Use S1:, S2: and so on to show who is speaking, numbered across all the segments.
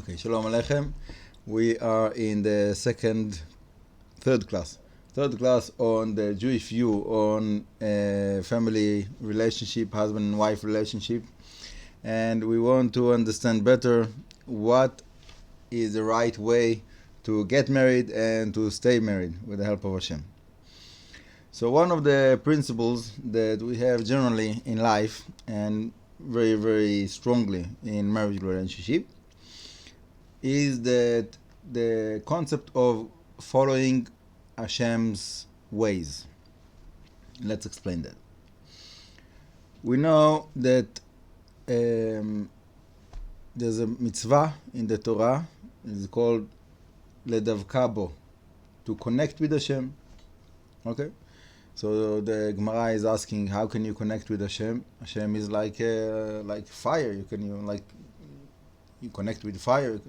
S1: Okay, Shalom Aleichem. We are in the third class on the Jewish view on family relationship, husband and wife relationship, and we want to understand better what is the right way to get married and to stay married with the help of Hashem. So one of the principles that we have generally in life and very, very strongly in marriage relationship is that the concept of following Hashem's ways. Let's explain that. We know that there's a mitzvah in the Torah. It's called ledavka, to connect with Hashem. Okay? So the Gemara is asking, how can you connect with Hashem? Hashem is like fire. You connect with fire,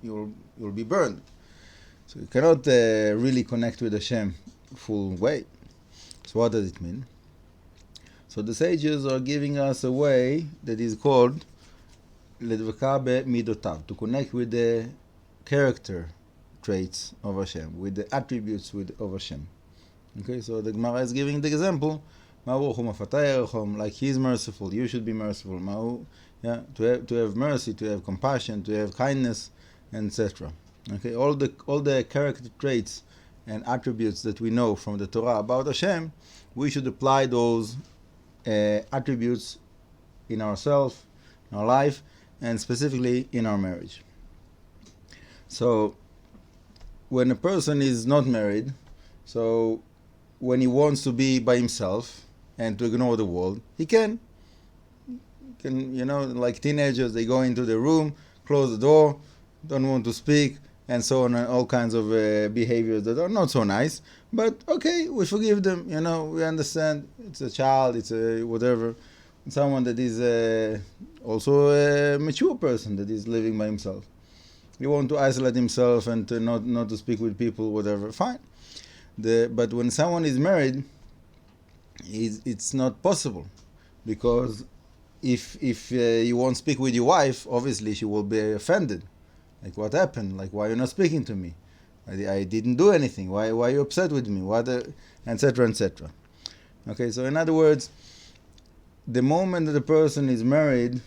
S1: you'll be burned. So you cannot really connect with Hashem full way. So what does it mean? So the sages are giving us a way that is called ledavka midotav, to connect with the character traits of Hashem, with the attributes of Hashem. Okay, so the Gemara is giving the example, like He is merciful, you should be merciful. To have mercy, to have compassion, to have kindness, etc. Okay, all the character traits and attributes that we know from the Torah about Hashem, we should apply those attributes in ourselves, in our life, and specifically in our marriage. So, when a person is not married, so when he wants to be by himself and to ignore the world, he can, like teenagers, they go into the room, close the door, don't want to speak, and so on, and all kinds of behaviors that are not so nice. But okay, we forgive them. We understand. It's a child. It's a whatever. Someone that is also a mature person that is living by himself. He wants to isolate himself and to not to speak with people, whatever. Fine. But when someone is married, it's not possible, because if you won't speak with your wife, obviously she will be offended. Like, what happened? Like, why are you not speaking to me? I didn't do anything. Why are you upset with me? Etc., etc. Okay, so in other words, the moment that the person is married,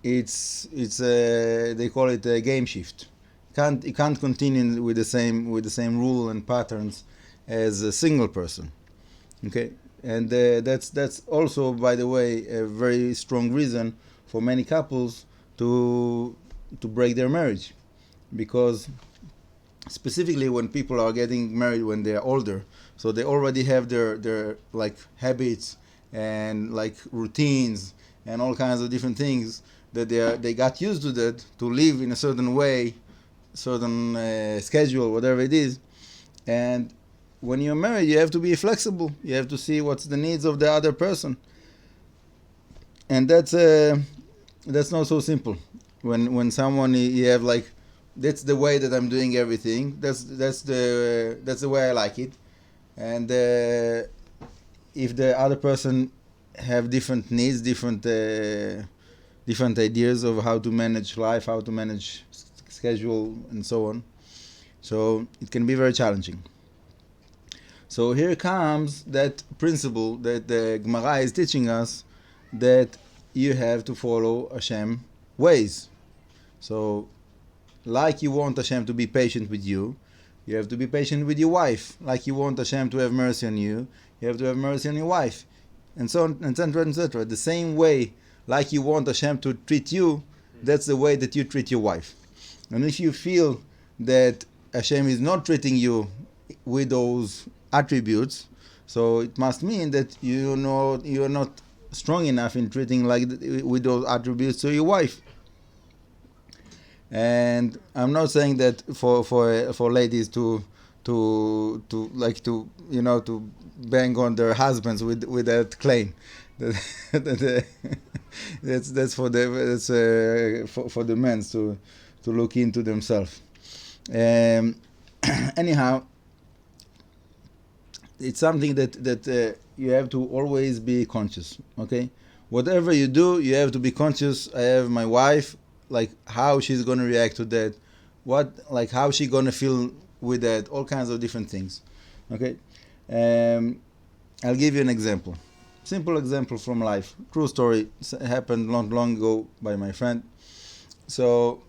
S1: it's they call it a game shift. It can't continue with the same rule and patterns as a single person. Okay, and that's also, by the way, a very strong reason for many couples to break their marriage, because specifically when people are getting married when they are older, so they already have their like habits and like routines and all kinds of different things that they got used to, that to live in a certain way, certain schedule, whatever it is. And when you're married, you have to be flexible. You have to see what's the needs of the other person, and that's not so simple. When someone, you have like, that's the way that I'm doing everything. That's the way I like it. And if the other person have different needs, different ideas of how to manage life, how to manage schedule, and so on, so it can be very challenging. So here comes that principle that the Gemara is teaching us, that you have to follow Hashem ways. So, like you want Hashem to be patient with you, you have to be patient with your wife. Like you want Hashem to have mercy on you, you have to have mercy on your wife, and so on, etc., etc. The same way, like you want Hashem to treat you, that's the way that you treat your wife. And if you feel that Hashem is not treating you with those attributes, so it must mean that you're not strong enough in treating with those attributes to your wife. And I'm not saying that for ladies to bang on their husbands with that claim. That's for the men to look into themselves. Anyhow, it's something that you have to always be conscious. Okay, whatever you do, you have to be conscious. I have my wife. like how she's gonna react to that, how she gonna feel with that, all kinds of different things. Okay, I'll give you an example, simple example from life, true story. It happened not long ago by my friend. So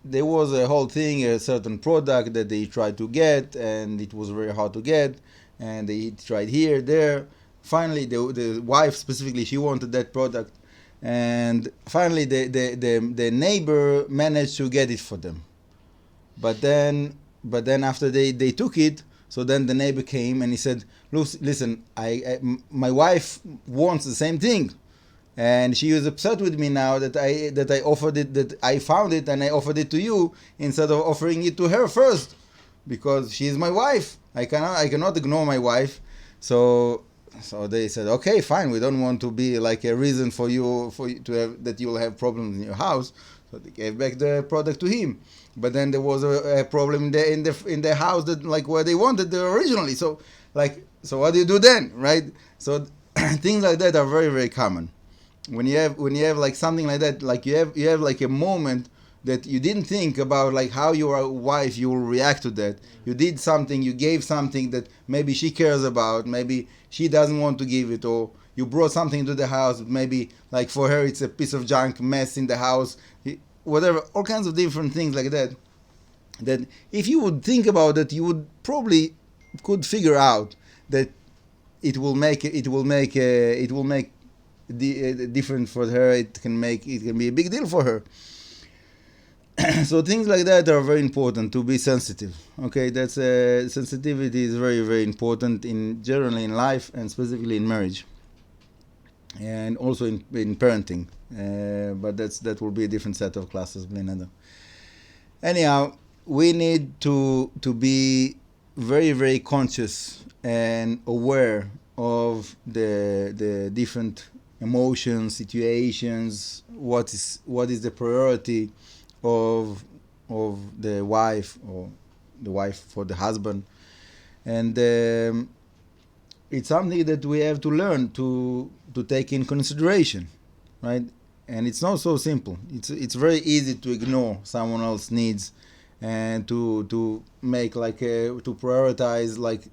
S1: there was a whole thing, a certain product that they tried to get, and it was very hard to get, and they tried here, there. Finally, the wife specifically, she wanted that product, and finally the neighbor managed to get it for them. But then after they took it, so then the neighbor came and he said, listen, my wife wants the same thing, and she was upset with me now that I offered it, that I found it and I offered it to you instead of offering it to her first, because she is my wife. I cannot ignore my wife. So they said, okay, fine, we don't want to be like a reason for you to have that you'll have problems in your house. So they gave back the product to him. But then there was a problem in the house that, like, where they wanted it originally. So what do you do then, right? So things like that are very, very common. When you have like something like that, like you have like a moment that you didn't think about, like how your wife, you will react to that. You did something, you gave something that maybe she cares about, maybe she doesn't want to give it, or you brought something to the house, maybe like for her it's a piece of junk mess in the house, whatever, all kinds of different things like that. That if you would think about it, you would probably could figure out that it will make the difference for her. It can be a big deal for her. So things like that are very important, to be sensitive. Okay, that's sensitivity is very, very important generally in life, and specifically in marriage, and also in parenting. But that will be a different set of classes. Anyhow, we need to be very, very conscious and aware of the different emotions, situations. What is the priority of the wife, or the wife for the husband, and it's something that we have to learn to take in consideration, right? And it's not so simple. It's very easy to ignore someone else's needs, and to make to prioritize like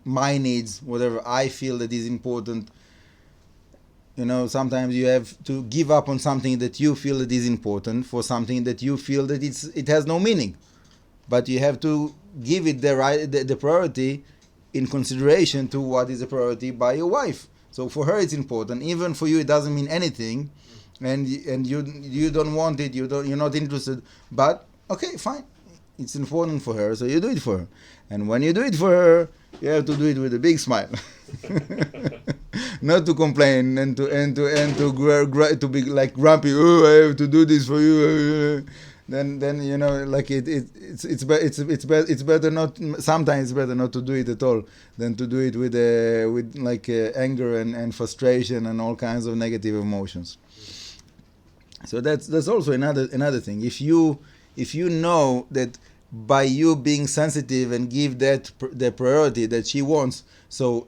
S1: my needs, whatever I feel that is important. Sometimes you have to give up on something that you feel that is important for something that you feel that it has no meaning. But you have to give it the priority in consideration to what is a priority by your wife. So for her it's important. Even for you it doesn't mean anything, and you don't want it. You're not interested. But okay, fine. It's important for her, so you do it for her. And when you do it for her, you have to do it with a big smile. Not to complain and to be like grumpy. Oh, I have to do this for you. Then like it's better not. Sometimes it's better not to do it at all than to do it with anger and frustration and all kinds of negative emotions. So that's also another thing. If you know that by you being sensitive and give that the priority that she wants, so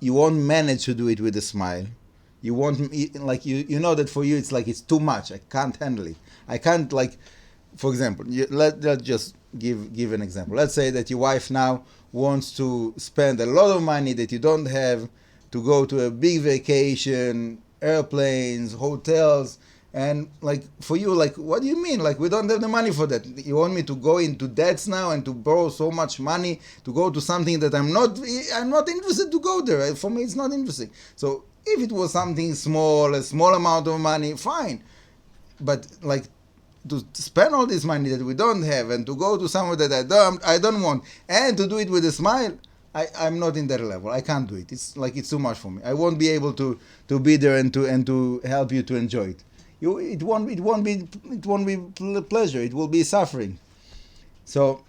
S1: you won't manage to do it with a smile. You won't, like, you know that for you it's like it's too much. I can't handle it. I can't, like, for example, let's just give an example. Let's say that your wife now wants to spend a lot of money that you don't have, to go to a big vacation, airplanes, hotels. And like for you, like, what do you mean? Like, we don't have the money for that. You want me to go into debts now and to borrow so much money to go to something that I'm not interested to go there. For me, it's not interesting. So if it was something small, a small amount of money, fine. But like to spend all this money that we don't have and to go to somewhere that I don't want, and to do it with a smile, I'm not in that level. I can't do it. It's like it's too much for me. I won't be able to be there and to help you to enjoy it. It won't be pleasure. It will be suffering. So,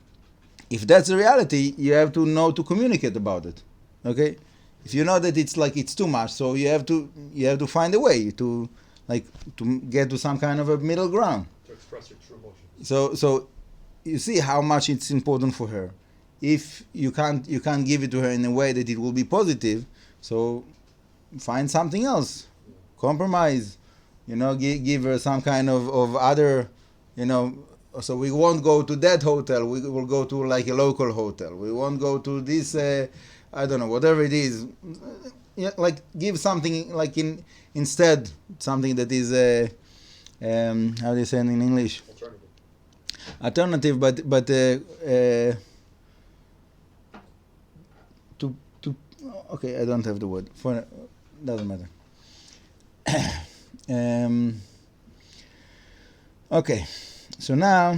S1: if that's the reality, you have to know to communicate about it. Okay, if you know that it's too much, so you have to find a way to get to some kind of a middle ground.
S2: To express your true emotions.
S1: So, you see how much it's important for her. If you can't give it to her in a way that it will be positive, so find something else, compromise. Give her some kind of other So we won't go to that hotel. We will go to like a local hotel. We won't go to this. I don't know, whatever it is. Like give something like instead something that is how do you say it in English? Alternative, but to okay, I don't have the word for. Doesn't matter. Okay, so now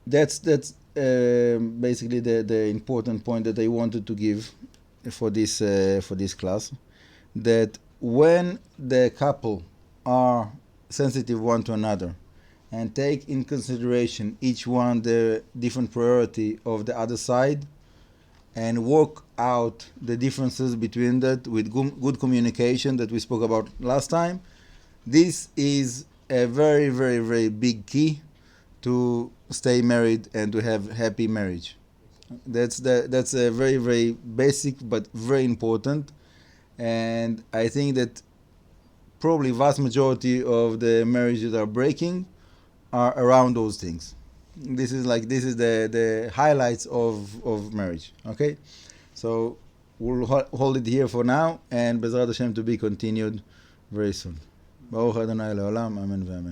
S1: that's basically the important point that I wanted to give for this class, that when the couple are sensitive one to another and take in consideration each one the different priority of the other side and work out the differences between that with good communication that we spoke about last time, this is a very, very, very big key to stay married and to have happy marriage. That's a very, very basic but very important, and I think that probably vast majority of the marriages that are breaking are around those things. This is the highlights of marriage. Okay, so we'll hold it here for now, and Bezrat Hashem to be continued very soon. Baruch Adonai Leolam, Amen v'Amen.